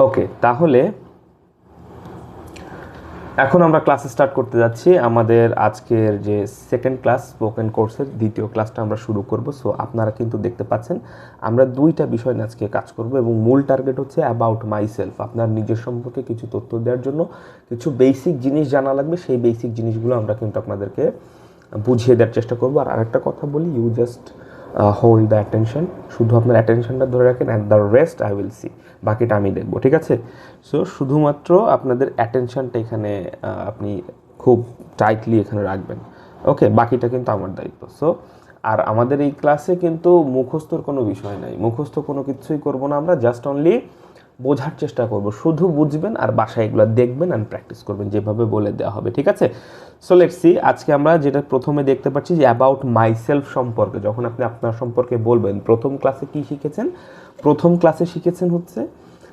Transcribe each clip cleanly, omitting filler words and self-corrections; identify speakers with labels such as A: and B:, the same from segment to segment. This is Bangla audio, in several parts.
A: ওকে, তাহলে এখন আমরা ক্লাস স্টার্ট করতে যাচ্ছি। আমাদের আজকের যে সেকেন্ড ক্লাস স্পোকেন কোর্সের দ্বিতীয় ক্লাসটা আমরা শুরু করব। সো আপনারা কিন্তু দেখতে পাচ্ছেন আমরা দুইটা বিষয় নিয়ে আজকে কাজ করব এবং মূল টার্গেট হচ্ছে অ্যাবাউট মাইসেলফ। আপনার নিজের সম্পর্কে কিছু তথ্য দেওয়ার জন্য কিছু বেসিক জিনিস জানা লাগবে, সেই বেসিক জিনিসগুলো আমরা কিন্তু আপনাদেরকে বুঝিয়ে দেওয়ার চেষ্টা করবো। আর আরেকটা কথা বলি, you just hold the attention, শুধু আপনার অ্যাটেনশনটা ধরে রাখেন, and the rest I will see, বাকিটা আমি দেখবো, ঠিক আছে? সো শুধুমাত্র আপনাদের অ্যাটেনশনটা এখানে আপনি খুব টাইটলি এখানে রাখবেন, ওকে? বাকিটা কিন্তু আমার দায়িত্ব। সো আর আমাদের এই ক্লাসে কিন্তু মুখস্থর কোনো বিষয় নাই, মুখস্থ কোনো কিছুই করবো না আমরা, জাস্ট অনলি বোঝার চেষ্টা করব, শুধু বুঝবেন আর বাসায় এগুলো দেখবেন অ্যান্ড প্র্যাকটিস করবেন যেভাবে বলে দেওয়া হবে, ঠিক আছে? সো লেটস সি, আজকে আমরা যেটা প্রথমে দেখতে পাচ্ছি যে অ্যাবাউট মাইসেলফ সম্পর্কে যখন আপনি আপনার সম্পর্কে বলবেন। প্রথম ক্লাসে কি শিখেছেন? প্রথম ক্লাসে শিখেছেন হচ্ছে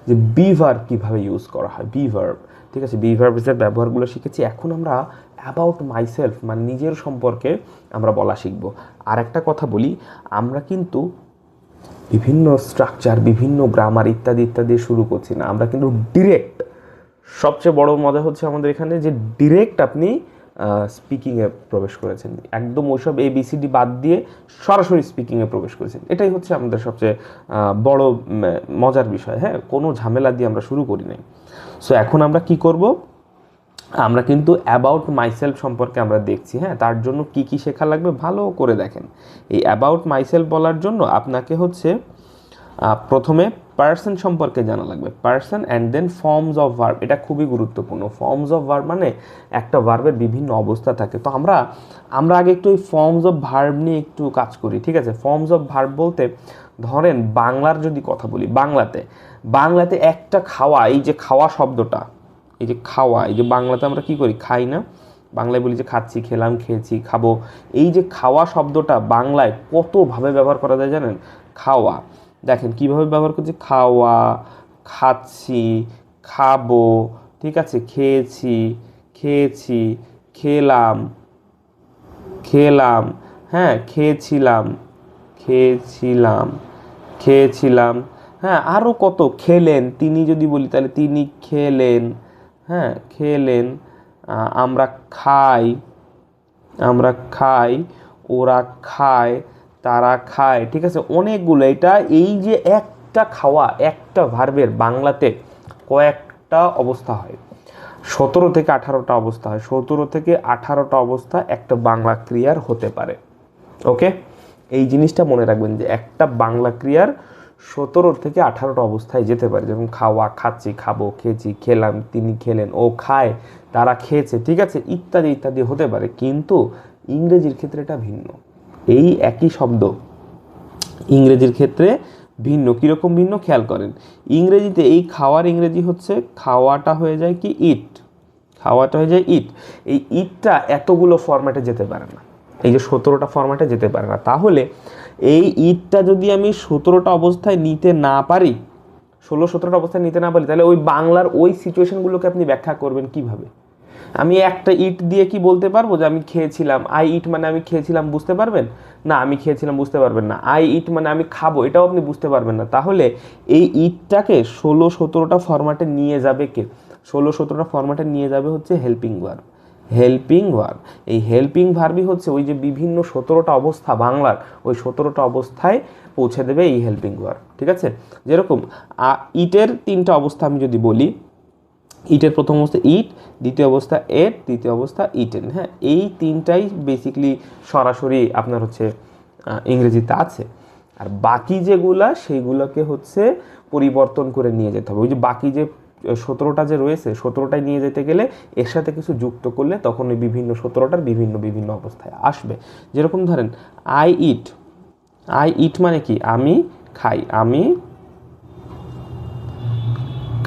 A: যে বি ভার্ব কীভাবে ইউজ করা হয়, বি ভার্ব, ঠিক আছে? বি ভার্বের ব্যবহারগুলো শিখেছি। এখন আমরা অ্যাবাউট মাইসেলফ মানে নিজের সম্পর্কে আমরা বলা শিখব। আর একটা কথা বলি, আমরা কিন্তু বিভিন্ন স্ট্রাকচার, বিভিন্ন গ্রামার ইত্যাদি ইত্যাদি শুরু করছি না, আমরা কিন্তু ডিরেক্ট, সবচেয়ে বড় মজা হচ্ছে আমাদের এখানে যে ডিরেক্ট আপনি স্পিকিংয়ে প্রবেশ করেছেন, একদম ওইসব ABCD বাদ দিয়ে সরাসরি স্পিকিংয়ে প্রবেশ করেছেন। এটাই হচ্ছে আমাদের সবচেয়ে বড় মজার বিষয়, হ্যাঁ? কোনো ঝামেলা দিয়ে আমরা শুরু করি নাই। সো এখন আমরা কি করব, আমরা কিন্তু অ্যাবাউট মাইসেলফ সম্পর্কে আমরা দেখছি, হ্যাঁ? তার জন্য কি কি শেখা লাগবে ভালো করে দেখেন। এই অ্যাবাউট মাইসেলফ বলার জন্য আপনাকে হচ্ছে প্রথমে পার্সন সম্পর্কে জানা লাগবে, person and then forms of verb. এটা খুবই গুরুত্বপূর্ণ। ফর্মস অফ ভার্ব মানে একটা ভার্বের বিভিন্ন অবস্থা থাকে। তো আমরা আগে একটু এই ফর্মস অফ ভার্ব নিয়ে একটু কাজ করি, ঠিক আছে? ফর্মস অফ ভার্ব বলতে ধরেন বাংলার যদি কথা বলি, বাংলাতে একটা খাওয়া, এই যে খাওয়া শব্দটা, এই যে খাওয়া, এই যে বাংলাতে আমরা কি করি, খাই না? বাংলায় বলি যে খাচ্ছি, খেলাম, খেয়েছি, খাবো। এই যে খাওয়া শব্দটা বাংলায় কতভাবে ব্যবহার করা যায় জানেন? খাওয়া, দেখেন কিভাবে ব্যবহার করছি, খাওয়া, খাচ্ছি, খাবো, ঠিক আছে? খেয়েছি, খেয়েছি, খেলাম, খেলাম, হ্যাঁ, খেয়েছিলাম, খেয়েছিলাম, খেয়েছিলাম, হ্যাঁ, আরও কত, খেলেন, তিনি যদি বলি তাহলে তিনি খেলেন, হ্যাঁ, খেলেন, আমরা খাই, আমরা খাই, ওরা খায়, তারা খায়, ঠিক আছে? অনেকগুলো। এটা এই যে একটা খাওয়া, একটা ভার্বের বাংলাতে কয়েকটা অবস্থা হয়, 17 থেকে 18টা অবস্থা হয়, 17 থেকে 18টা অবস্থা একটা বাংলা ক্রিয়ার হতে পারে, ওকে? এই জিনিসটা মনে রাখবেন যে একটা বাংলা ক্রিয়ার 17 থেকে 18টা অবস্থায় যেতে পারে, যেমন খাওয়া, খাচ্ছি, খাবো, খেয়েছি, খেলাম, তিনি খেলেন, ও খায়, তারা খেয়েছে, ঠিক আছে? ইত্যাদি ইত্যাদি হতে পারে। কিন্তু ইংরেজির ক্ষেত্রে এটা ভিন্ন। এই একই শব্দ ইংরেজির ক্ষেত্রে ভিন্ন। কীরকম ভিন্ন খেয়াল করেন, ইংরেজিতে এই খাওয়ার ইংরেজি হচ্ছে, খাওয়াটা হয়ে যায় কি, ইট, খাওয়াটা হয়ে যায় ইট। এই ইটটা এতগুলো ফরম্যাটে যেতে পারে না, এই যে 17টা ফরম্যাটে যেতে পারে না। তাহলে এই ইটটা যদি আমি 17টা অবস্থায় নিতে না পারি, 17টা অবস্থায় নিতে না পারি, তাহলে ওই বাংলার ওই সিচুয়েশনগুলোকে আপনি ব্যাখ্যা করবেন কিভাবে? আমি একটা ইট দিয়ে কি বলতে পারবো যে আমি খেয়েছিলাম, আই ইট মানে আমি খেয়েছিলাম, বুঝতে পারবেন না? আমি খেয়েছিলাম বুঝতে পারবেন না। আই ইট মানে আমি খাবো, এটাও আপনি বুঝতে পারবেন না। তাহলে এই ইটটাকে 16-17টা ফরম্যাটে নিয়ে যাবে কে? 16-17টা ফরম্যাটে নিয়ে যাবে হচ্ছে হেল্পিং ভার্ব। হেল্পিং ভার্ব, এই হেল্পিং ভার্বই হচ্ছে ওই যে বিভিন্ন 17টা অবস্থা বাংলার, ওই 17টা অবস্থায় পৌঁছে দেবে এই হেল্পিং ভার্ব, ঠিক আছে? যেরকম ইটের 3টা অবস্থা আমি যদি বলি, ইটের প্রথম অবস্থা ইট, দ্বিতীয় অবস্থা এট, তৃতীয় অবস্থা ইটেন, হ্যাঁ? এই 3টাই বেসিকলি সরাসরি আপনার হচ্ছে ইংরেজিতে আছে। আর বাকি যেগুলা সেইগুলোকে হচ্ছে পরিবর্তন করে নিয়ে যেতে হবে। ওই যে বাকি যে 17টা যে রয়েছে, 17টায় নিয়ে যেতে গেলে এর সাথে কিছু যুক্ত করলে তখন ওই বিভিন্ন 17টার বিভিন্ন বিভিন্ন অবস্থায় আসবে। যেরকম ধরেন আই ইট, আই ইট মানে কি, আমি খাই, আমি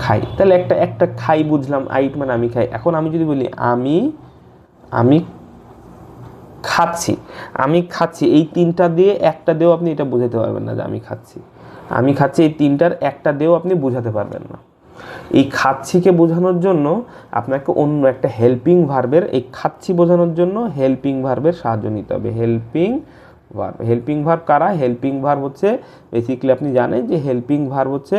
A: খাই, তাহলে একটা খাই বুঝলাম, আইট মানে আমি খাই। এখন আমি যদি বলি আমি খাচ্ছি, আমি খাচ্ছি, এই 3টা দিয়ে একটা দিয়েও আপনি এটা বোঝাতে পারবেন না যে আমি খাচ্ছি, আমি খাচ্ছি, এই 3টার একটা দিয়েও আপনি বোঝাতে পারবেন না। এই খাচ্ছিকে বোঝানোর জন্য আপনাকে অন্য একটা হেল্পিং ভার্বের, এই খাচ্ছি বোঝানোর জন্য হেল্পিং ভার্বের সাহায্য নিতে হবে। হেল্পিং ভার্ব, হেল্পিং ভার্ব কারা? হেল্পিং ভার্ব হচ্ছে বেসিক্যালি আপনি জানেন যে হেল্পিং ভার্ব হচ্ছে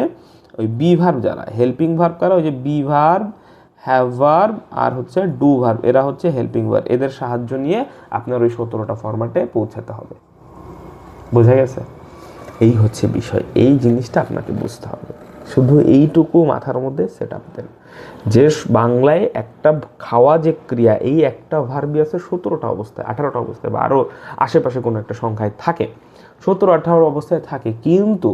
A: ওই বি ভার্ব যারা, হেল্পিং ভার্ব কারা, ওই যে বি ভার্ব, হ্যাভ ভার্ব আর হচ্ছে ডু ভার্ব, এরা হচ্ছে হেল্পিং ভার্ব। এদের সাহায্য নিয়ে আপনার ওই 17টা ফরম্যাটে পৌঁছাতে হবে। বোঝা গেছে? এই হচ্ছে বিষয়, এই জিনিসটা আপনাকে বুঝতে হবে। শুধু এইটুকু মাথার মধ্যে সেট আপ দেন যে বাংলায় একটা খাওয়া যে ক্রিয়া, এই একটা ভার্বই আছে 17টা অবস্থায়, 18টা অবস্থায় বা আরও আশেপাশে কোনো একটা সংখ্যায় থাকে, 17-18 অবস্থায় থাকে। কিন্তু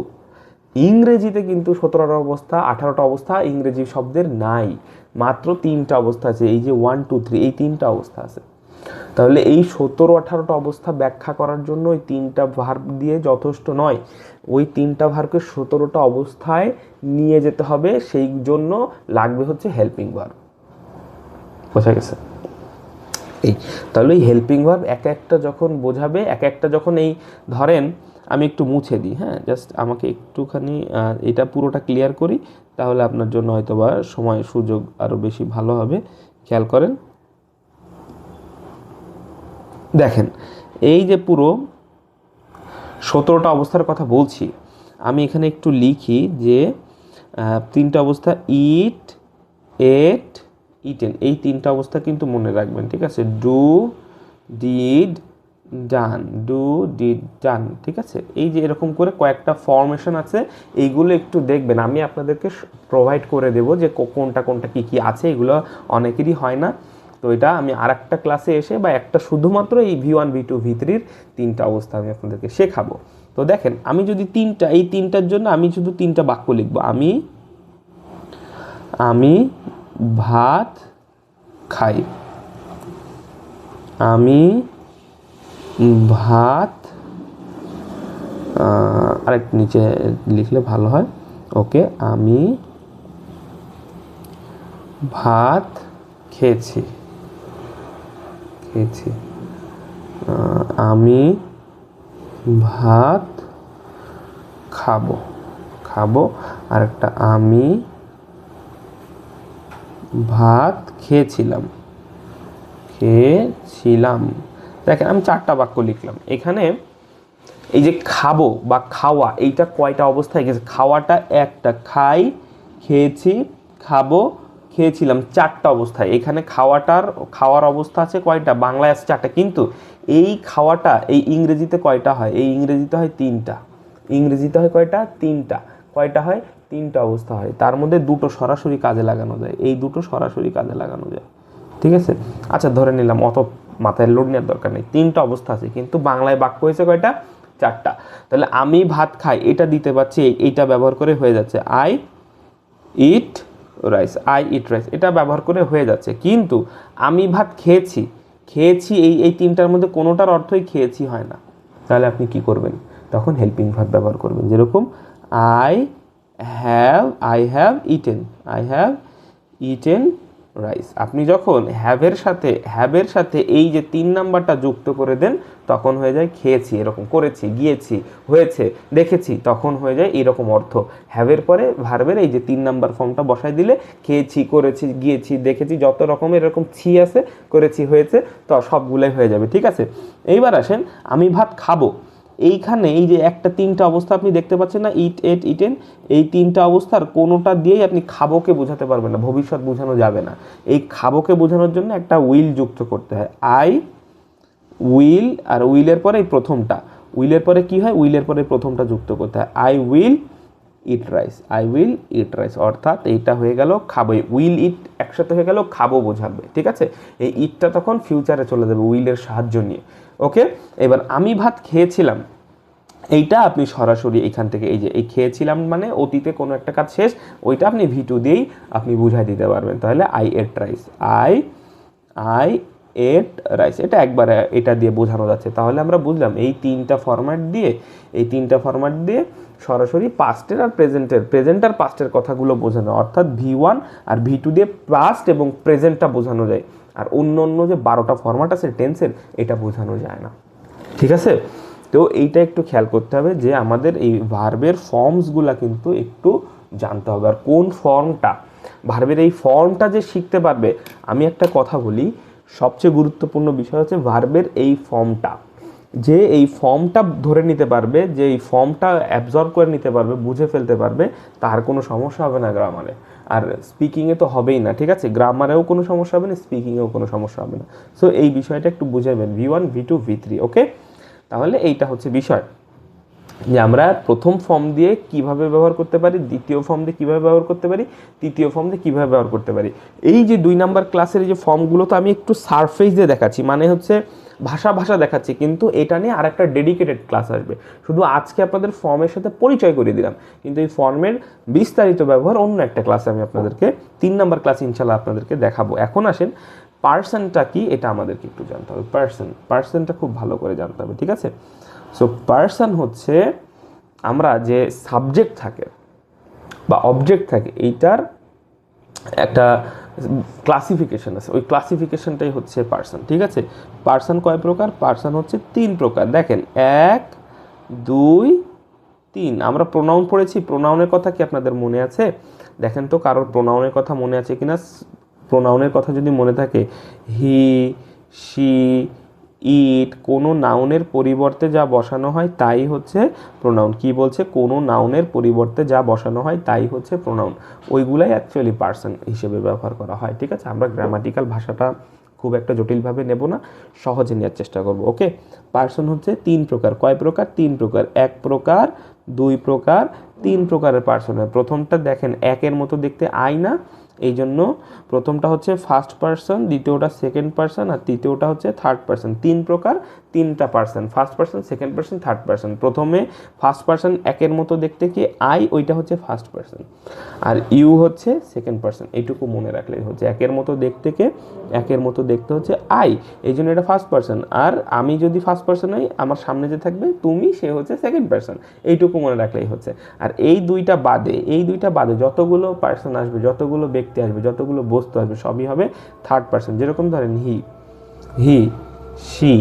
A: ইংরেজিতে কিন্তু 17টা অবস্থা, 18টা অবস্থা ইংরেজি শব্দের নাই, মাত্র 3টা অবস্থা আছে। এই যে 1 2 3, এই 3টা অবস্থা আছে। তাহলে এই 17-18টা অবস্থা ব্যাখ্যা করার জন্য ওই 3টা ভার্ব দিয়ে যথেষ্ট নয়, ওই 3টা ভার্বকে 17টা অবস্থায় নিয়ে যেতে হবে, সেই জন্য লাগবে হচ্ছে হেল্পিং ভার্ব। বোঝা গেছে? এই তাহলে এই হেল্পিং ভার্ব এক একটা যখন বোঝাবে, এক একটা যখন এই ধরেন আমি একটু মুছে দিই, হ্যাঁ, জাস্ট আমাকে একটুখানি এটা পুরোটা ক্লিয়ার করি, তাহলে আপনার জন্য হয়তো বা সময় সুযোগ আরও বেশি ভালো হবে। খেয়াল করেন, দেখেন এই যে পুরো 17টা অবস্থার কথা বলছি, আমি এখানে একটু লিখি যে 3টা অবস্থা, ইট, এট, ইটেন, এই 3টা অবস্থা কিন্তু মনে রাখবেন, ঠিক আছে? Do, did, done, do, did, done, ঠিক আছে? এই যে এরকম করে কয়েকটা ফরমেশন আছে, এইগুলো একটু দেখবেন, আমি আপনাদেরকে প্রোভাইড করে দেব যে কোনটা কোনটা কী কী আছে, এগুলো অনেকেরই হয় না। তো এটা আমি আর একটা ক্লাসে এসে বা একটা শুধুমাত্র এই V1 V2 V3-র 3টা অবস্থা আমি আপনাদেরকে শেখাবো। তো দেখেন, আমি যদি এই 3টার জন্য আমি শুধু 3টা বাক্য লিখবো, আমি ভাত খাই, আমি ভাত, আরেকটু নিচে লিখলে ভালো হয়, ওকে, আমি ভাত খেয়েছি, আমি ভাত খাবো, আরেকটা আমি ভাত খেয়েছিলাম। দেখেন আমি 4টা বাক্য লিখলাম। এখানে এই যে খাবো বা খাওয়া, এইটা কয়টা অবস্থায় গেছে? খাওয়াটা একটা, খাই, খেয়েছি, খাবো, খেয়েছিলাম, 4টা অবস্থায়। এখানে খাওয়ার অবস্থা আছে কয়টা? বাংলায় আছে 4টা, কিন্তু এই খাওয়াটা এই ইংরেজিতে কয়টা হয়? এই ইংরেজিতে হয় 3টা। ইংরেজিতে হয় কয়টা? 3টা। কয়টা হয়? 3টা অবস্থা হয়। তার মধ্যে 2টো সরাসরি কাজে লাগানো যায়, এই 2টো সরাসরি কাজে লাগানো যায়, ঠিক আছে? আচ্ছা, ধরে নিলাম, অত মাথায় লোড নেওয়ার দরকার নেই, 3টা অবস্থা আছে, কিন্তু বাংলায় বাক্য হয়েছে কয়টা? 4টা। তাহলে আমি ভাত খাই, এটা দিতে পারছি, এইটা ব্যবহার করে হয়ে যাচ্ছে আই ইট রাইস, এটা ব্যবহার করে হয়ে যাচ্ছে। কিন্তু আমি ভাত খেয়েছি, এই 3টার মধ্যে কোনোটার অর্থই খেয়েছি হয় না। তাহলে আপনি কি করবেন? তখন হেল্পিং ভার্ব ব্যবহার করবেন, যেরকম আই হ্যাভ ইটেন রাইস। আপনি যখন হ্যাভের সাথে এই যে 3 নাম্বারটা যুক্ত করে দেন, তখন হয়ে যায় খেয়েছি, এরকম করেছি, গিয়েছি, হয়েছে, দেখেছি, তখন হয়ে যায় এরকম অর্থ। হ্যাভের পরে ভার্বের এই যে 3 নাম্বার ফর্মটা বসাই দিলে খেয়েছি, করেছি, গিয়েছি, দেখেছি, যত রকমের এরকম ছি আছে, করেছি, হয়েছে, তো সবগুলাই হয়ে যাবে, ঠিক আছে? এইবার আসেন, আমি ভাত খাবো। এইখানে এই যে 3টা অবস্থা আপনি দেখতে পাচ্ছেন না, ইট, এট, ইটেন, এই 3টা অবস্থার কোনোটা দিয়েই আপনি খাবোকে বোঝাতে পারবেন না, ভবিষ্যৎ বোঝানো যাবে না। এই খাবোকে বোঝানোর জন্য একটা উইল যুক্ত করতে হয়, আই উইল, আর উইলের পরে এই প্রথমটা, উইলের পরে কি হয়? উইলের পরে প্রথমটা যুক্ত করতে হয়, আই উইল ইট রাইস, অর্থাৎ এইটা হয়ে গেল খাবো। উইল ইট একসাথে হয়ে গেল খাবো বোঝাবে, ঠিক আছে? এই ইটটা তখন ফিউচারে চলে যাবে উইলের সাহায্য নিয়ে, ওকে? এবার আমি ভাত খেয়েছিলাম, এইটা আপনি সরাসরি এখান থেকে এই খেয়েছিলাম মানে অতীতে কোনো একটা কাজ শেষ, ওইটা আপনি V2 দিয়েই আপনি বুঝাই দিতে পারবেন। তাহলে আই এট রাইস, এটা একবারে এটা দিয়ে বোঝানো যাচ্ছে। তাহলে আমরা বুঝলাম এই 3টা ফরম্যাট দিয়ে সরাসরি পাস্টের আর প্রেজেন্ট আর পাস্টের কথাগুলো বোঝানো, অর্থাৎ V1 আর V2 দিয়ে পাস্ট এবং প্রেজেন্টটা বোঝানো যায়, আর অন্য যে 12টা ফরম্যাট আছে টেন্সের, এটা বোঝানো যায় না, ঠিক আছে? তো এইটা একটু খেয়াল করতে হবে যে আমাদের এই ভার্বের ফর্মসগুলা কিন্তু একটু জানতে হবে, আর কোন ফর্মটা, ভার্বের এই ফর্মটা যে শিখতে পারবে। আমি একটা কথা বলি, সবচেয়ে গুরুত্বপূর্ণ বিষয় হচ্ছে ভার্বের এই ফর্মটা। যে এই ফর্মটা ধরে নিতে পারবে, যে এই ফর্মটা অ্যাবজর্ব করে নিতে পারবে, বুঝে ফেলতে পারবে, তার কোনো সমস্যা হবে না গ্রামারে। আর স্পিকিংয়ে তো হবেই না, ঠিক আছে? গ্রামারেও কোনো সমস্যা হবে না, স্পিকিংয়েও কোনো সমস্যা হবে না। সো এই বিষয়টা একটু বুঝাবেন, V1 V2 V3, ওকে? তাহলে এইটা হচ্ছে বিষয় যে আমরা প্রথম ফর্ম দিয়ে কিভাবে ব্যবহার করতে পারি, দ্বিতীয় ফর্ম দিয়ে কীভাবে ব্যবহার করতে পারি, তৃতীয় ফর্ম দিয়ে কীভাবে ব্যবহার করতে পারি। এই যে 2 নাম্বার ক্লাসের যে ফর্মগুলো তো আমি একটু সারফেস দিয়ে দেখাচ্ছি, মানে হচ্ছে ভাষা দেখাচ্ছি, কিন্তু এটা নিয়ে আর একটা ডেডিকেটেড ক্লাস আসবে। শুধু আজকে আপনাদের ফর্মের সাথে পরিচয় করে দিলাম, কিন্তু এই ফর্মের বিস্তারিত ব্যবহার অন্য একটা ক্লাসে আমি আপনাদেরকে 3 নাম্বার ক্লাসে ইনশাল্লাহ আপনাদেরকে দেখাবো। এখন আসেন পার্সনটা কি, এটা আমাদেরকে একটু জানতে হবে। পার্সনটা খুব ভালো করে জানতে হবে, ঠিক আছে? সো পার্সন হচ্ছে আমরা যে সাবজেক্ট থাকে বা অবজেক্ট থাকে, এইটার একটা ক্লাসিফিকেশন আছে, ওই ক্লাসিফিকেশনটাই হচ্ছে পার্সন, ঠিক আছে? পার্সন কয় প্রকার? পার্সন হচ্ছে 3 প্রকার। দেখেন 1 2 3। আমরা প্রোনাউন পড়েছি, প্রোনাউনের কথা কি আপনাদের মনে আছে? দেখেন তো কারোর প্রোনাউনের কথা মনে আছে কিনা। প্রোনাউনের কথা যদি মনে থাকে, হি, শি, ইট, কোনো নাউনের পরিবর্তে যা বসানো হয় তাই হচ্ছে প্রোনাউন। কি বলছে? কোনো নাউনের পরিবর্তে যা বসানো হয় তাই হচ্ছে প্রোনাউন। ওইগুলাই অ্যাকচুয়ালি পার্সন হিসেবে ব্যবহার করা হয়, ঠিক আছে? আমরা গ্রামাটিক্যাল ভাষাটা খুব একটা জটিলভাবে নেব না, সহজে নেওয়ার চেষ্টা করব, ওকে? পার্সন হচ্ছে 3 প্রকার। কয় প্রকার? 3 প্রকার। 1 প্রকার, 2 প্রকার, 3 প্রকারের পার্সন হয়। প্রথমটা দেখেন একের মতো দেখতে আই না, এই জন্য প্রথমটা হচ্ছে ফার্স্ট পার্সন, দ্বিতীয়টা সেকেন্ড পার্সন, আর তৃতীয়টা হচ্ছে থার্ড পার্সন। 3 প্রকার, 3টা person, first person, second person, third person. প্রথমে ফার্স্ট পার্সন একের মতো দেখতে কি আই, ওইটা হচ্ছে ফার্স্ট পার্সন, আর ইউ হচ্ছে সেকেন্ড পার্সন। এইটুকু মনে রাখলেই হচ্ছে একের মতো দেখতে কে, একের মতো দেখতে হচ্ছে আই, এই জন্য এটা ফার্স্ট পার্সন। আর আমি যদি ফার্স্ট পার্সন হই, আমার সামনে যে থাকবে তুমি, সে হচ্ছে সেকেন্ড পার্সন। এইটুকু মনে রাখলেই হচ্ছে। আর এই দুইটা বাদে যতগুলো পার্সন আসবে, যতগুলো ব্যক্তি আসবে, যতগুলো বস্তু আসবে, সবই হবে থার্ড পার্সন। যেরকম ধরেন হি, শি,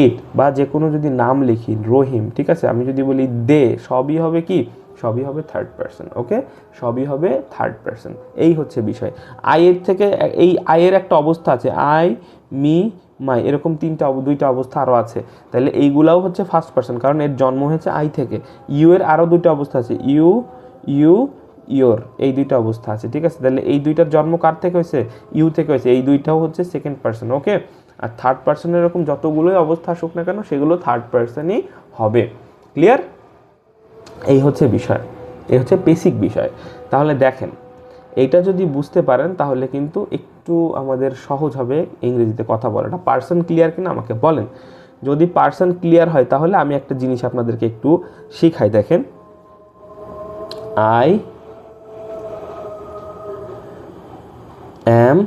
A: ইট, বা যে কোনো যদি নাম লিখি রহিম, ঠিক আছে? আমি যদি বলি দে, সবই হবে কি? সবই হবে থার্ড পার্সন, ওকে? সবই হবে থার্ড পার্সন। এই হচ্ছে বিষয়। আয়ের থেকে এই আয়ের একটা অবস্থা আছে, আই, মি, মাই, এরকম 2টা অবস্থা আরও আছে। তাহলে এইগুলাও হচ্ছে ফার্স্ট পার্সন, কারণ এর জন্ম হয়েছে আই থেকে। ইউ এর আরও 2টা অবস্থা আছে, ইউ, ইয়োর, এই 2টা অবস্থা আছে, ঠিক আছে? তাহলে এই 2টার জন্ম কার থেকে হয়েছে? ইউ থেকে হয়েছে। এই 2টাও হচ্ছে সেকেন্ড পার্সন, ওকে? আর থার্ড পার্সনের এরকম যতগুলোই অবস্থা আসুক না কেন, সেগুলো থার্ড পার্সনই হবে। ক্লিয়ার? এই হচ্ছে বিষয়, এই হচ্ছে বেসিক বিষয়। তাহলে দেখেন, এইটা যদি বুঝতে পারেন তাহলে কিন্তু একটু আমাদের সহজ হবে ইংরেজিতে কথা বলাটা। পার্সন ক্লিয়ার কিনা আমাকে বলেন। যদি পার্সন ক্লিয়ার হয় তাহলে আমি একটা জিনিস আপনাদেরকে একটু শিখাই। দেখেন, I am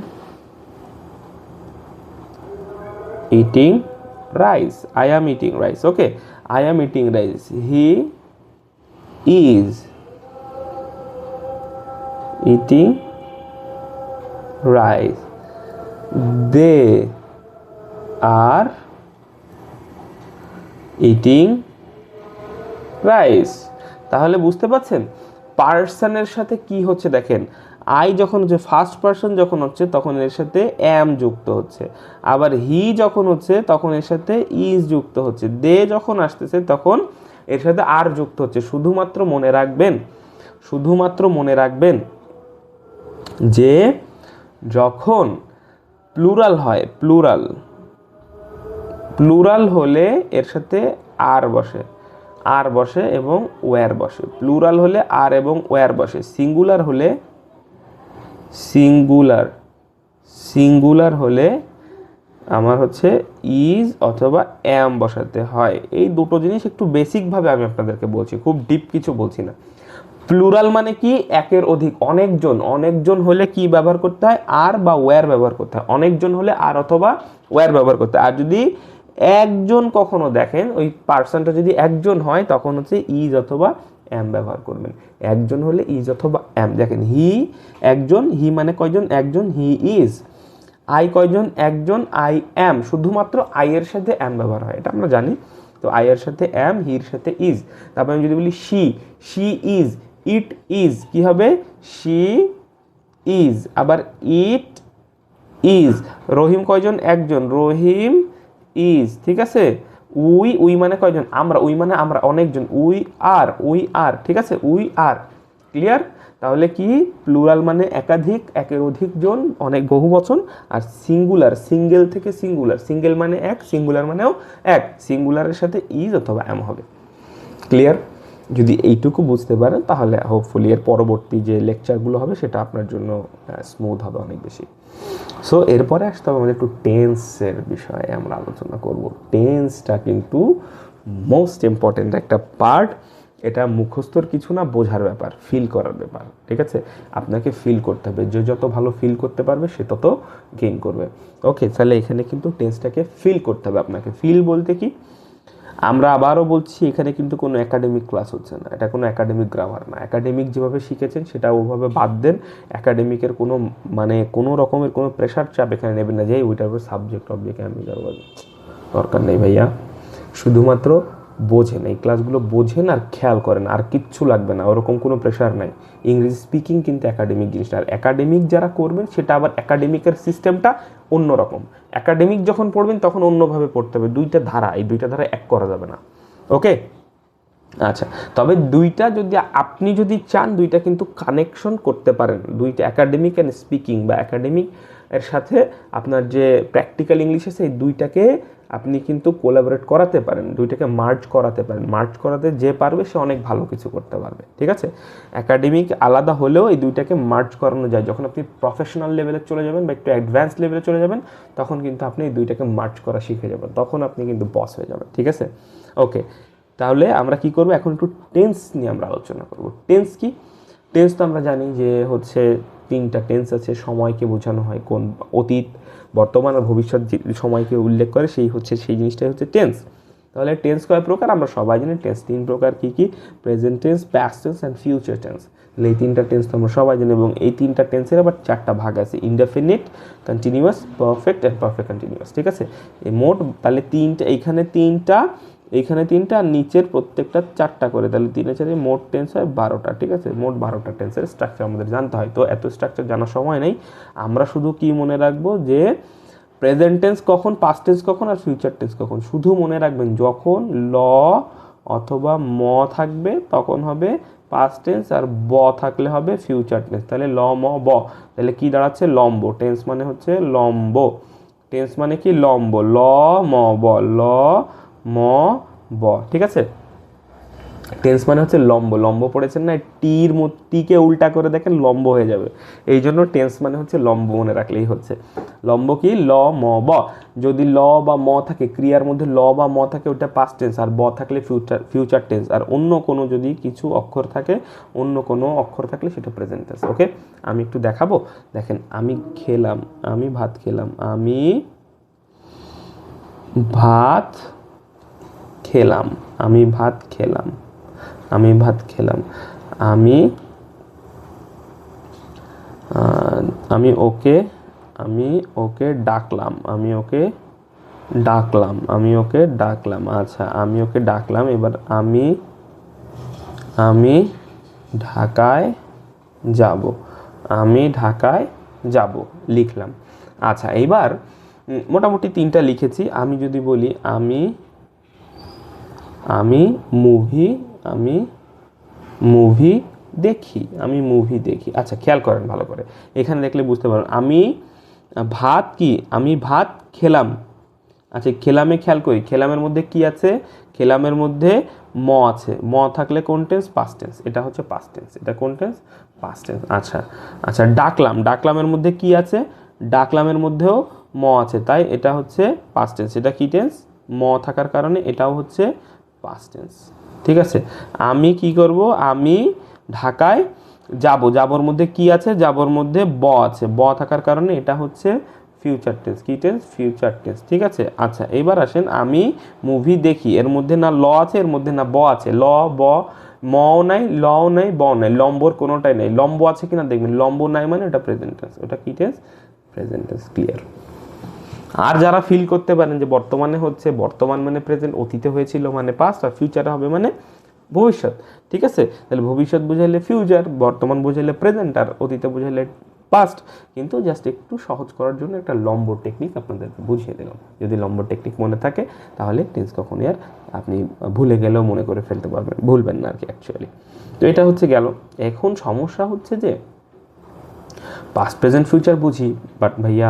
A: eating rice. I am eating rice. Okay. I am eating rice. He is eating rice. They are eating rice. তাহলে বুঝতে পারছেন পার্সনের সাথে কি হচ্ছে? দেখেন, আই যখন হচ্ছে ফার্স্ট পার্সন যখন হচ্ছে তখন এর সাথে অ্যাম যুক্ত হচ্ছে, আবার হি যখন হচ্ছে তখন এর সাথে ইজ যুক্ত হচ্ছে, দে যখন আসতেছে তখন এর সাথে আর যুক্ত হচ্ছে। শুধুমাত্র মনে রাখবেন যে যখন প্লুরাল হয়, প্লুরাল হলে এর সাথে আর বসে এবং ওয়্যার বসে। প্লুরাল হলে আর এবং ওয়্যার বসে। সিঙ্গুলার হলে আমার হচ্ছে ইজ অথবা অ্যাম বসাতে হয়। এই দুটো জিনিস একটু বেসিকভাবে আমি আপনাদেরকে বলছি, খুব ডিপ কিছু বলছি না। প্লুরাল মানে কি? একের অধিক, অনেকজন হলে কি ব্যবহার করতে হয়? আর বা ওয়্যার ব্যবহার করতে হয়। অনেকজন হলে আর অথবা ওয়্যার ব্যবহার করতে হয়। আর যদি একজন কখনো দেখেন, ওই পার্সনটা যদি একজন হয় তখন হচ্ছে ইজ অথবা অ্যাম ব্যবহার করবেন। একজন হলে ইজ অথবা অ্যাম। দেখেন, হি একজন, হি মানে কয়জন? একজন, হি ইজ। আই কয়জন? একজন, আই অ্যাম। শুধুমাত্র আই এর সাথে অ্যাম ব্যবহার হয়, এটা আমরা জানি। তো আই এর সাথে অ্যাম, হির সাথে ইজ। তারপর আমি যদি বলি শি ইজ, ইট ইজ, কি হবে? She is. আবার ইট ইজ। রহিম কয়জন? একজন, রহিম ইজ, ঠিক আছে? উই মানে কয়জন, আমরা, উই মানে আমরা, অনেকজন, উই আর, ঠিক আছে, উই আর, ক্লিয়ার। তাহলে কি প্লুরাল মানে একাধিক, একের অধিক জন, অনেক বহু বচন। আর সিঙ্গুলার, সিঙ্গেল থেকে সিঙ্গুলার, সিঙ্গেল মানে এক, সিঙ্গুলার মানেও এক, সিঙ্গুলারের সাথে ইজ অথবা এম হবে, ক্লিয়ার। যদি এইটুকু বুঝতে পারেন তাহলে হোপফুলি এর পরবর্তী যে লেকচারগুলো হবে সেটা আপনার জন্য স্মুথ হবে অনেক বেশি। সো এরপরে আসতে হবে আমাদের একটু টেন্সের বিষয়ে আমরা আলোচনা করব। টেন্সটা কিন্তু মোস্ট ইম্পর্টেন্ট একটা পার্ট। এটা মুখস্থর কিছু না, বোঝার ব্যাপার, ফিল করার ব্যাপার, ঠিক আছে। আপনাকে ফিল করতে হবে, যে যত ভালো ফিল করতে পারবে সে তত গেইন করবে। ওকে, তাহলে এখানে কিন্তু টেন্সটাকে ফিল করতে হবে আপনাকে। ফিল বলতে কি, আমরা আবারও বলছি এখানে কিন্তু কোনো একাডেমিক ক্লাস হচ্ছে না, এটা কোনো একাডেমিক গ্রামার না। একাডেমিক যেভাবে শিখেছেন সেটা ওভাবে বাদ দেন। একাডেমিকের কোনো মানে কোনো রকমের কোনো প্রেশার চাপ এখানে নেবেন না যে ওইটার উপর সাবজেক্ট অবজেক্ট আমি যাবো, দরকার নেই ভাইয়া। শুধুমাত্র বোঝেন, এই ক্লাসগুলো বোঝেন আর খেয়াল করেন, আর কিচ্ছু লাগবে না, ওরকম কোনো প্রেশার নাই। ইংরেজি স্পিকিং কিন্তু একাডেমিক জিনিসটা, আর একাডেমিক যারা করবেন সেটা আবার একাডেমিকের সিস্টেমটা অন্যরকম। একাডেমিক যখন পড়বেন তখন অন্যভাবে পড়তে হবে, দুইটা ধারা, এই দুইটা ধারা এক করা যাবে না, ওকে। আচ্ছা, তবে দুইটা যদি আপনি যদি চান দুইটা কিন্তু কানেকশন করতে পারেন, দুইটা একাডেমিক অ্যান্ড স্পিকিং বা একাডেমিক এর সাথে আপনার যে প্র্যাকটিক্যাল ইংলিশ আছে এই দুইটাকে আপনি কিন্তু কোলাবোরেট করাতে পারেন, দুইটাকে মার্জ করাতে পারেন। মার্জ করাতে যে পারবে সে অনেক ভালো কিছু করতে পারবে, ঠিক আছে। একাডেমিক আলাদা হলেও এই দুইটাকে মার্জ করানো যায়। যখন আপনি প্রফেশনাল লেভেলে চলে যাবেন বা একটু অ্যাডভান্স লেভেলে চলে যাবেন তখন কিন্তু আপনি এই দুইটাকে মার্জ করা শিখে যাবেন, তখন আপনি কিন্তু বস হয়ে যাবেন, ঠিক আছে। ওকে, তাহলে আমরা কি করব এখন, একটু টেন্স নিয়ে আমরা আলোচনা করব। টেন্স কি? টেন্স তো আমরা জানি যে হচ্ছে তিনটা টেন্স আছে, সময়কে বোঝানো হয়, কোন অতীত, বর্তমান আর ভবিষ্যৎ যে সময়কে উল্লেখ করে সেই হচ্ছে, সেই জিনিসটাই হচ্ছে টেন্স। তাহলে টেন্স কয় প্রকার আমরা সবাই জানি। টেন্স তিন প্রকার, কি কি? Present tense, past tense and future tense. এই তিনটা টেন্স তো আমরা সবাই জানি, এবং এই তিনটা টেন্সের আবার চারটা ভাগ আছে, indefinite, continuous, perfect and perfect continuous, ঠিক আছে। এই মোট তাহলে তিনটা, এইখানে তিনটা, এইখানে তিনটা, আর নিচের প্রত্যেকটা চারটা করে, তাহলে 3 4 মোট টেন্স হয় 12টা, ঠিক আছে। মোট 12টা টেন্সের স্ট্রাকচার আমাদের জানতে হয়। তো এত স্ট্রাকচার জানার সময় নেই, আমরা শুধু কি মনে রাখবো যে প্রেজেন্ট টেন্স কখন, পাস্ট টেন্স কখন, আর ফিউচার টেন্স কখন। শুধু মনে রাখবেন যখন ল অথবা ম থাকবে তখন হবে পাস্ট টেন্স, আর ব থাকলে হবে ফিউচার টেন্স। তাহলে ল ম ব, তাহলে কি দাঁড়াচ্ছে? লম্ব। টেন্স মানে হচ্ছে লম্ব, টেন্স মানে কি? লম্ব। ল ম ব, ল ম ব, ঠিক আছে। টেন্স মানে হচ্ছে লম্ব। লম্ব পড়েছেন না, টিকে উল্টা করে দেখেন লম্ব হয়ে যাবে, এই জন্য টেন্স মানে হচ্ছে লম্ব, মনে রাখলেই হচ্ছে। লম্ব কি? ল ম ব। যদি ল বা ম থাকে, ক্রিয়ার মধ্যে ল বা ম থাকে ওটা পাস্ট টেন্স, আর ব থাকলে ফিউচার টেন্স, আর অন্য কোনো যদি কিছু অক্ষর থাকে, অন্য কোনো অক্ষর থাকলে সেটা প্রেজেন্ট টেন্স, ওকে। আমি একটু দেখাবো, দেখেন। আমি খেলাম, আমি ভাত খেলাম, আমি ভাত খেলাম, আমি ভাত খেলাম, আমি ভাত খেলাম, আমি আমি ওকে, আমি ওকে ডাকলাম, আমি ওকে ডাকলাম, আমি ওকে ডাকলাম। আচ্ছা, আমি ওকে ডাকলাম। এবার আমি আমি ঢাকায় যাব, আমি ঢাকায় যাব, লিখলাম। আচ্ছা, এইবার মোটামুটি তিনটা লিখেছি। আমি যদি বলি আমি আমি মুভি, আমি মুভি দেখি, আমি মুভি দেখি। আচ্ছা, খেয়াল করেন ভালো করে, এখানে দেখলে বুঝতে পারেন। আমি ভাত কি? আমি ভাত খেলাম। আচ্ছা, খেলামে খেয়াল করি, খেলামের মধ্যে কি আছে? খেলামের মধ্যে ম আছে। ম থাকলে কোন টেন্স? Past tense. এটা হচ্ছে পাস্ট টেন্স। এটা কোন টেন্স? Past tense. আচ্ছা আচ্ছা, ডাকলাম, ডাকলামের মধ্যে কি আছে? ডাকলামের মধ্যেও ম আছে, তাই এটা হচ্ছে পাস্ট টেন্স। এটা কি টেন্স? ম থাকার কারণে এটাও হচ্ছে পাস্ট টেন্স, ঠিক আছে। আমি কি করব? আমি ঢাকায় যাব। যাবর মধ্যে কি আছে? যাবর মধ্যে ব আছে। ব থাকার কারণে এটা হচ্ছে ফিউচার টেন্স। কি টেন্স? ফিউচার টেন্স, ঠিক আছে। আচ্ছা, এবার আসেন, আমি মুভি দেখি। এর মধ্যে না ল আছে, এর মধ্যে না ব আছে। ল ব মও নাই, লও নাই, ব নাই, লম্বর কোনোটাই নাই। লম্ব আছে কিনা দেখবেন, লম্ব নাই মানে ওটা প্রেজেন্ট টেন্স। ওটা কি টেন্স? Present tense, clear. আর যারা ফিল করতে পারেন যে বর্তমানে হচ্ছে, বর্তমান মানে প্রেজেন্ট, অতীতে হয়েছিল মানে পাস্ট, আর ফিউচারে হবে মানে ভবিষ্যৎ, ঠিক আছে। তাহলে ভবিষ্যৎ বুঝাইলে ফিউচার, বর্তমান বুঝাইলে প্রেজেন্ট, আর অতীতে বুঝাইলে পাস্ট, কিন্তু জাস্ট একটু সহজ করার জন্য একটা লম্ব টেকনিক আপনাদেরকে বুঝিয়ে দিলাম। যদি লম্ব টেকনিক মনে থাকে তাহলে টেন্স কখনই আর আপনি ভুলে গেলেও মনে করে ফেলতে পারবেন, ভুলবেন না আর কি অ্যাকচুয়ালি। তো এটা হচ্ছে গেল। এখন সমস্যা হচ্ছে যে পাস্ট প্রেজেন্ট ফিউচার বুঝি, বাট ভাইয়া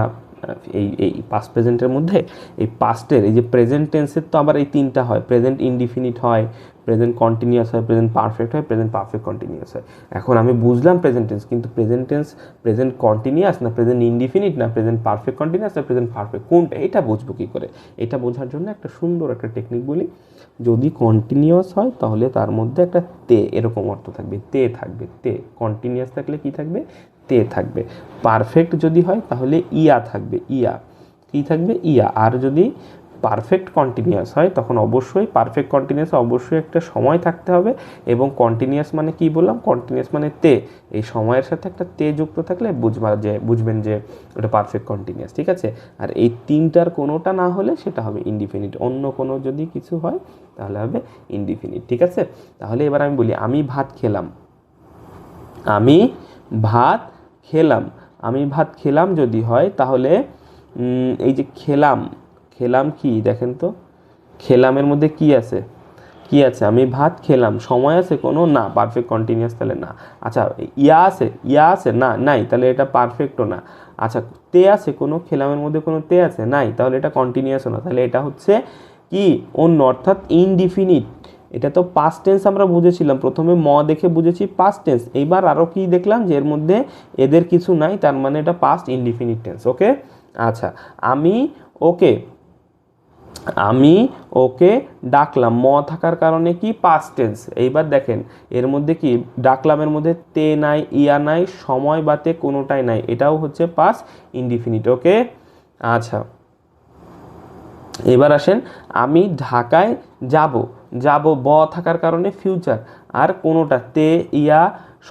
A: এই পাস্ট প্রেজেন্টের মধ্যে এই পাস্টের এই যে প্রেজেন্ট টেন্সের তো আবার এই তিনটা হয়, প্রেজেন্ট ইনডিফিনিট হয়, প্রেজেন্ট কন্টিনিউয়াস হয়, প্রেজেন্ট পারফেক্ট হয়, প্রেজেন্ট পারফেক্ট কন্টিনিউয়াস হয়। এখন আমি বুঝলাম প্রেজেন্ট টেন্স, কিন্তু প্রেজেন্ট টেন্স প্রেজেন্ট কন্টিনিউয়াস না প্রেজেন্ট ইনডিফিনিট না প্রেজেন্ট পারফেক্ট কন্টিনিউয়াস না প্রেজেন্ট পারফেক্ট কোনটা, এটা বুঝবো কী করে? এটা বোঝার জন্য একটা সুন্দর একটা টেকনিক বলি। যদি কন্টিনিউয়াস হয় তাহলে তার মধ্যে একটা তে এরকম অর্থ থাকবে, তে থাকবে, তে। কন্টিনিউয়াস থাকলে কি থাকবে? তে থাকবে। পারফেক্ট যদি হয় তাহলে ইয়া থাকবে, ইয়া। কি থাকবে? ইয়া। আর যদি পারফেক্ট কন্টিনিউয়াস হয় তখন অবশ্যই পারফেক্ট কন্টিনিউয়াসে অবশ্যই একটা সময় থাকতে হবে, এবং কন্টিনিউয়াস মানে কি বললাম? কন্টিনিউয়াস মানে তে। এই সময়ের সাথে একটা তে যুক্ত থাকলে বুঝবেন যে ওটা পারফেক্ট কন্টিনিউয়াস, ঠিক আছে? আর এই তিনটার কোনোটা না হলে সেটা হবে ইনডিফিনিট, অন্য কোনো যদি কিছু হয় তাহলে হবে ইনডিফিনিট, ঠিক আছে? তাহলে এবার আমি বলি আমি ভাত খেলাম, আমি ভাত খেলাম, আমি ভাত খেলাম যদি হয় তাহলে এই যে খেলাম, খেলাম কি দেখেন তো, খেলামের মধ্যে কি আছে? কি আছে? আমি ভাত খেলাম, সময় আছে কোনো? না। পারফেক্ট কন্টিনিউয়াস তাহলে না। আচ্ছা ইয়া আছে? ইয়া আছে? না, নাই, তাহলে এটা পারফেক্টও না। আচ্ছা তে আছে কোনো? খেলামের মধ্যে কোনো তে আছে? নাই, তাহলে এটা কন্টিনিউয়াসও না, তাহলে এটা হচ্ছে কি? অন্য, অর্থাৎ ইনডিফিনিট। এটা তো পাস্ট টেন্স আমরা বুঝেছিলাম, প্রথমে ম দেখে বুঝেছি পাস্ট টেন্স, এইবার আরও কি দেখলাম যে এর মধ্যে এদের কিছু নাই, তার মানে এটা পাস্ট ইনডিফিনিট টেন্স। ওকে, আচ্ছা আমি ওকে, আমি ওকে ডাকলাম, ম থাকার কারণে কি? Past tense. এইবার দেখেন এর মধ্যে কি ডাকলামের মধ্যে তে নাই, ইয়া নাই, সময় বা তে কোনোটাই নাই, এটাও হচ্ছে পাস্ট ইনডিফিনিট। ওকে, আচ্ছা এবার আসেন আমি ঢাকায় যাব, যাব ব থাকার কারণে ফিউচার, আর কোনোটা তে, ইয়া,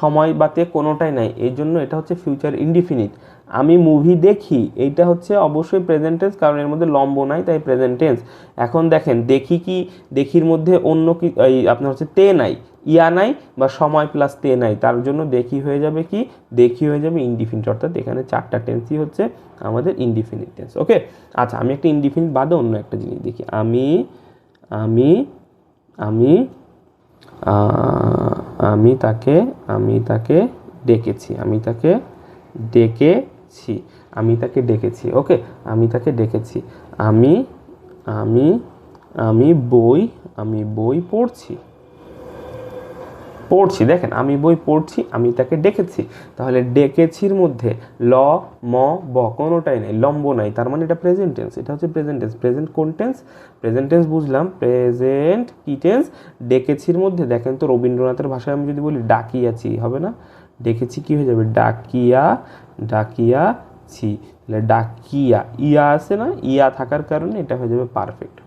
A: সময় বা তে কোনোটাই নাই, এই জন্য এটা হচ্ছে ফিউচার ইনডিফিনিট। আমি মুভি দেখি, এইটা হচ্ছে অবশ্যই প্রেজেন্ট টেন্স, কারণ এর মধ্যে লম্ব নাই তাই প্রেজেন্ট টেন্স। এখন দেখেন দেখি কি, দেখির মধ্যে অন্য কি এই আপনার হচ্ছে তে নাই, ইয়া নাই বা সময় প্লাস তে নাই, তার জন্য দেখি হয়ে যাবে কি? দেখি হয়ে যাবে ইনডিফিনিট, অর্থাৎ এখানে চারটা টেন্সই হচ্ছে আমাদের ইনডিফিনিট টেন্স। ওকে, আচ্ছা আমি একটা ইনডিফিনিট বাদে অন্য একটা জিনিস দেখি। আমি আমি আমি আমি তাকে, আমি তাকে ডেকেছি, আমি তাকে ডেকেছি, আমি তাকে ডেকেছি। ওকে, আমি তাকে ডেকেছি। আমি আমি আমি বই, আমি বই পড়ছি, পড়ছি, দেখেন আমি বই পড়ছি, আমি তাকে ডেকেছি। তাহলে ডেকেছির মধ্যে ল, ম, ব কোনোটাই নেই, লম্ব নাই, তার মানে এটা প্রেজেন্ট টেন্স। এটা হচ্ছে প্রেজেন্ট টেন্স। প্রেজেন্ট কোন টেন্স? প্রেজেন্ট টেন্স বুঝলাম, প্রেজেন্ট কি টেন্স? ডেকেছির মধ্যে দেখেন তো রবীন্দ্রনাথের ভাষায় আমি যদি বলি ডাকিয়াছি, হবে না? ডেকেছি কি হয়ে যাবে? ডাকিয়া, ডাকিয়াছি। তাহলে ডাকিয়া, ইয়া আছে না? ইয়া থাকার কারণে এটা হয়ে যাবে পারফেক্ট।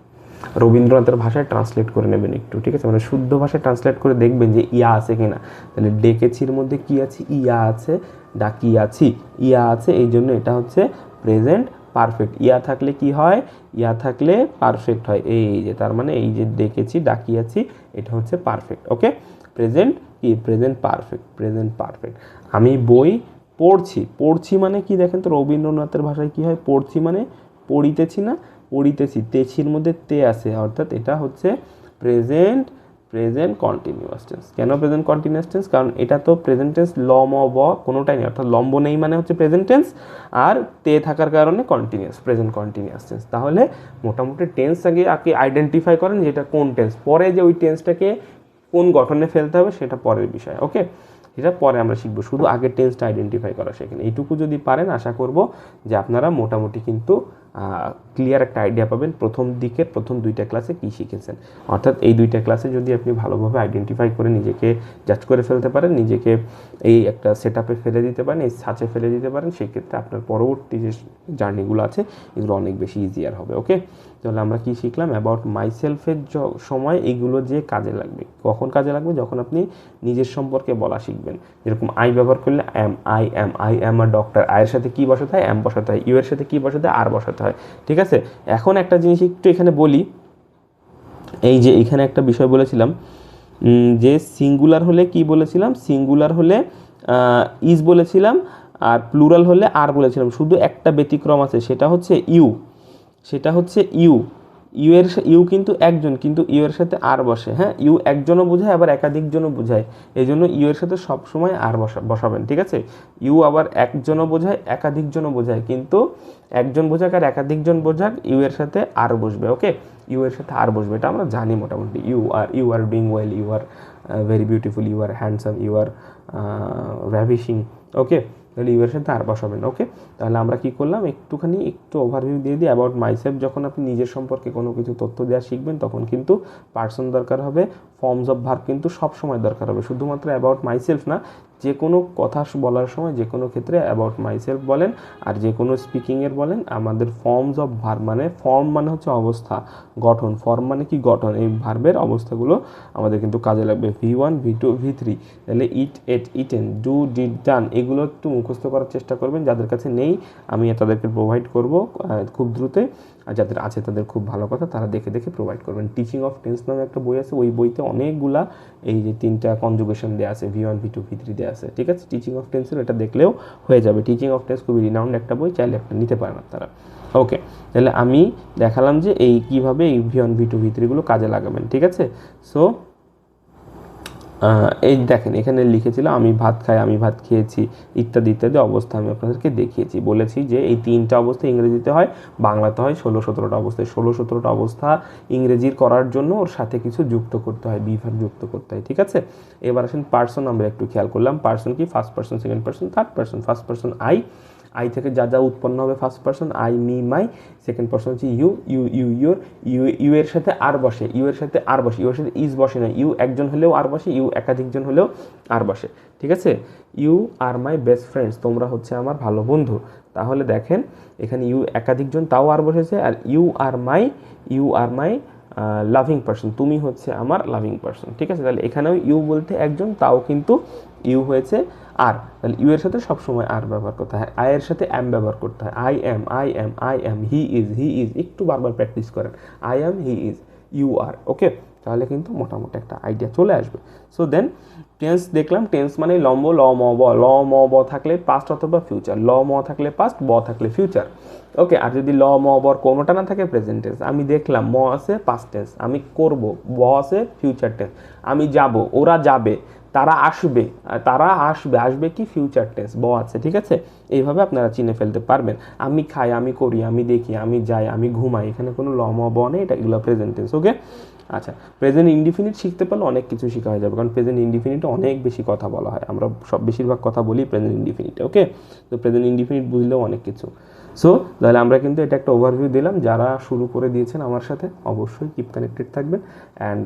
A: রবীন্দ্রনাথের ভাষায় ট্রান্সলেট করে নেবেন একটু, ঠিক আছে? মানে শুদ্ধ ভাষায় ট্রান্সলেট করে দেখবেন যে ইয়া আছে কিনা। তাহলে ডেকেছির মধ্যে কি আছে? ইয়া আছে, ডাকিয়াছি, ইয়া আছে, এই জন্য এটা হচ্ছে প্রেজেন্ট পারফেক্ট। ইয়া থাকলে কি হয়? ইয়া থাকলে পারফেক্ট হয়, এই যে তার মানে এই যে ডেকেছি, ডাকিয়াছি, এটা হচ্ছে পারফেক্ট। ওকে, প্রেজেন্ট কি? Present perfect, present perfect. আমি বই পড়ছি, পড়ছি মানে কি দেখেন তো রবীন্দ্রনাথের ভাষায় কি হয়? পড়ছি মানে পড়িতেছি না, পড়িতেছি, তেছির মধ্যে তে আছে, অর্থাৎ এটা হচ্ছে প্রেজেন্ট কন্টিনিউয়াস টেন্স। কেন প্রেজেন্ট কন্টিনিউয়াস টেন্স? কারণ এটা তো প্রেজেন্ট টেন্স, লম ব কোনোটাই নেই, অর্থাৎ লম্ব নেই মানে হচ্ছে প্রেজেন্ট টেন্স, আর তে থাকার কারণে কন্টিনিউয়াস, প্রেজেন্ট কন্টিনিউয়াস টেন্স। তাহলে মোটামুটি টেন্স আগে আইডেন্টিফাই করেন যে এটা কোন টেন্স, পরে যে ওই টেন্সটাকে কোন গঠনে ফেলতে হবে সেটা পরের বিষয়। ওকে, এটা পরে আমরা শিখবো, শুধু আগের টেন্সটা আইডেন্টিফাই করা শেখেন। এইটুকু যদি পারেন আশা করব যে আপনারা মোটামুটি কিন্তু ক্লিয়ার একটা আইডিয়া পাবেন প্রথম দিকের প্রথম দুইটা ক্লাসে কী শিখেছেন। অর্থাৎ এই দুইটা ক্লাসে যদি আপনি ভালোভাবে আইডেন্টিফাই করে নিজেকে জাজ করে ফেলতে পারেন, নিজেকে এই একটা সেট আপে ফেলে দিতে পারেন, এই ছাঁচে ফেলে দিতে পারেন, সেক্ষেত্রে আপনার পরবর্তী যে জার্নিগুলো আছে এগুলো অনেক বেশি ইজিয়ার হবে। ওকে, তাহলে আমরা কি শিখলাম? অ্যাবাউট মাইসেলফের সময় এগুলো যে কাজে লাগবে। কখন কাজে লাগবে? যখন আপনি নিজের সম্পর্কে বলা শিখবেন। যেরকম আই ব্যবহার করলে আই অ্যাম আ ডক্টর, আয়ের সাথে কি বসাতে হয়? অ্যাম বসাতে হয়। ইউ এর সাথে কি বসাতে হয়? আর বসাতে হয়। ঠিক আছে, এখন একটা জিনিস একটু এখানে বলি, এই যে এখানে একটা বিষয় বলেছিলাম যে সিঙ্গুলার হলে কি বলেছিলাম? সিঙ্গুলার হলে ইজ বলেছিলাম, আর প্লুরাল হলে আর বলেছিলাম, শুধু একটা ব্যতিক্রম আছে, সেটা হচ্ছে ইউ। ইউ কিন্তু একজন, কিন্তু ইউ এর সাথে আর বসে। হ্যাঁ, ইউ একজনও বোঝায় আবার একাধিকজনও বোঝায়, এই জন্য ইউ এর সাথে সবসময় আর বসাবেন, ঠিক আছে। ইউ আবার একজনও বোঝায় একাধিকজনও বোঝায়, কিন্তু একজন বোঝাক আর একাধিকজন বোঝাক ইউ এর সাথে আর বসবে। ওকে, ইউ এর সাথে আর বসবে, এটা আমরা জানি মোটামুটি। You are doing well, you are very beautiful, you are handsome, you are ravishing. Okay, তাহলে ইউ এর সাথে আর বসাবেন। ওকে, তাহলে আমরা কি করলাম, একটু ওভারভিউ দিয়ে দিই অ্যাবাউট মাইসেলফ। যখন আপনি নিজের সম্পর্কে কোনো কিছু তথ্য দেওয়া শিখবেন তখন কিন্তু পার্সন দরকার হবে, ফর্মস অফ ভার্ব কিন্তু সব সময় দরকার হবে, শুধুমাত্র অ্যাবাউট মাইসেলফ না, যে কোনো কথা বলার সময় যে কোনো ক্ষেত্রে অ্যাবাউট মাইসেলফ বলেন আর যে কোনো স্পিকিংয়ের বলেন, আমাদের ফর্মস অফ ভার্ব মানে ফর্ম মানে হচ্ছে অবস্থা, গঠন, ফর্ম মানে কি গঠন, এই ভার্বের অবস্থাগুলো আমাদের কিন্তু কাজে লাগবে। V1 V2 V3, তাহলে ইট, এট, ইটেন, ডু, ডিড, ডান, এগুলো একটু মুখস্থ করার চেষ্টা করবেন। যাদের কাছে নেই আমি তাদেরকে প্রোভাইড করব খুব দ্রুত, আর যাদের আছে তাদের খুব ভালো কথা, তারা দেখে দেখে প্রোভাইড করবেন। টিচিং অফ টেন্স নামে একটা বই আছে, ওই বইতে অনেকগুলা এই যে 3টা কনজুগেশন দেওয়া আছে, V1 V2 V3 দেওয়া আছে, ঠিক আছে। টিচিং অফ টেন্সের এটা দেখলেও হয়ে যাবে। টিচিং অফ টেন্স খুবই রিনাউন্ড একটা বই, চাইলে একটা নিতে পারেন আপনারা। ওকে, তাহলে আমি দেখালাম যে এই কীভাবে এই V1 V2 V3 গুলো কাজে লাগাবেন, ঠিক আছে। সো এই দেখেন এখানে লিখেছিল আমি ভাত খাই, আমি ভাত খেয়েছি, ইত্যাদি ইত্যাদি অবস্থা আমি আপনাদেরকে দেখিয়েছি। বলেছি যে এই 3টা অবস্থা ইংরেজিতে হয়, বাংলাতে হয় 16-17টা অবস্থায়। 16-17টা অবস্থা ইংরেজির করার জন্য ওর সাথে কিছু যুক্ত করতে হয়, বিভাগ যুক্ত করতে হয়, ঠিক আছে। এবার আসেন পার্সন, আমরা একটু খেয়াল করলাম পার্সন কি, first person, second person, third person. First person I থেকে যা যা উৎপন্ন হবে first person, I, me, my. Second person হচ্ছে ইউর। ইউ এর সাথে আর বসে, ইউ এর সাথে ইজ বসে না। ইউ একজন হলেও আর বসে, ইউ একাধিকজন হলেও আর বসে, ঠিক আছে। You are my best friends, তোমরা হচ্ছে আমার ভালো বন্ধু। তাহলে দেখেন এখানে ইউ একাধিকজন তাও আর বসেছে, আর you are my loving person, তুমি হচ্ছে আমার লাভিং পার্সন, ঠিক আছে। তাহলে এখানেও ইউ বলতে একজন, তাও কিন্তু ইউ হয়েছে আর, তাহলে ইউ এর সাথে সবসময় আর ব্যবহার করতে হয়, আই এর সাথে এম ব্যবহার করতে হয়, আই এম, হি ইজ, একটু বারবার প্র্যাকটিস করেন, I am, he is, you are. Okay, তাহলে কিন্তু মোটামুটি একটা আইডিয়া চলে আসবে। সো দেন টেন্স দেখলাম, টেন্স মানে লম্ব, ল ম ব থাকলে পাস্ট অথবা ফিউচার, ল ম থাকলে পাস্ট, ব থাকলে ফিউচার। ওকে, আর যদি ল ম বর কোনোটা না থাকে প্রেজেন্ট টেন্স। আমি দেখলাম ম আছে পাস্ট টেন্স, আমি করব, ব আছে ফিউচার টেন্স, আমি যাব, ওরা যাবে, তারা আসবে কি ফিউচার টেন্স, ব আছে, ঠিক আছে। এইভাবে আপনারা চিনে ফেলতে পারবেন। আমি খাই, আমি করি, আমি দেখি, আমি যাই, আমি ঘুমাই, এখানে কোনো ল ম ব নেই, এটা এগুলো প্রেজেন্ট টেন্স। ওকে, আচ্ছা, প্রেজেন্ট ইনডিফিনিট শিখতে পারলে অনেক কিছু শেখা হয়ে যাবে, কারণ প্রেজেন্ট ইনডিফিনিটে অনেক বেশি কথা বলা হয়, আমরা বেশিরভাগ কথা বলি প্রেজেন্ট ইনডিফিনিটে। ওকে, তো প্রেজেন্ট ইনডিফিনিট বুঝলেও অনেক কিছু। সো তাহলে আমরা কিন্তু এটা একটা ওভারভিউ দিলাম। যারা শুরু করে দিয়েছেন আমার সাথে অবশ্যই কিপ কানেক্টেড থাকবেন। অ্যান্ড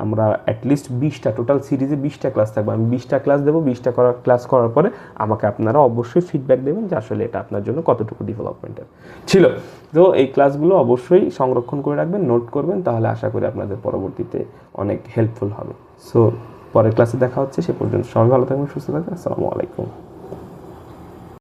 A: আমরা অ্যাটলিস্ট 20টা, টোটাল সিরিজে 20টা ক্লাস থাকবে, আমি 20টা ক্লাস দেবো। 20টা ক্লাস করার পরে আমাকে আপনারা অবশ্যই ফিডব্যাক দেবেন যে আসলে এটা আপনার জন্য কতটুকু ডেভেলপমেন্টের ছিল। তো এই ক্লাসগুলো অবশ্যই সংরক্ষণ করে রাখবেন, নোট করবেন, তাহলে আশা করি আপনাদের পরবর্তীতে অনেক হেল্পফুল হবে। সো পরের ক্লাসে দেখা হচ্ছে, সে পর্যন্ত সবাই ভালো থাকবেন, সুস্থ থাকবেন। আসসালামু আলাইকুম।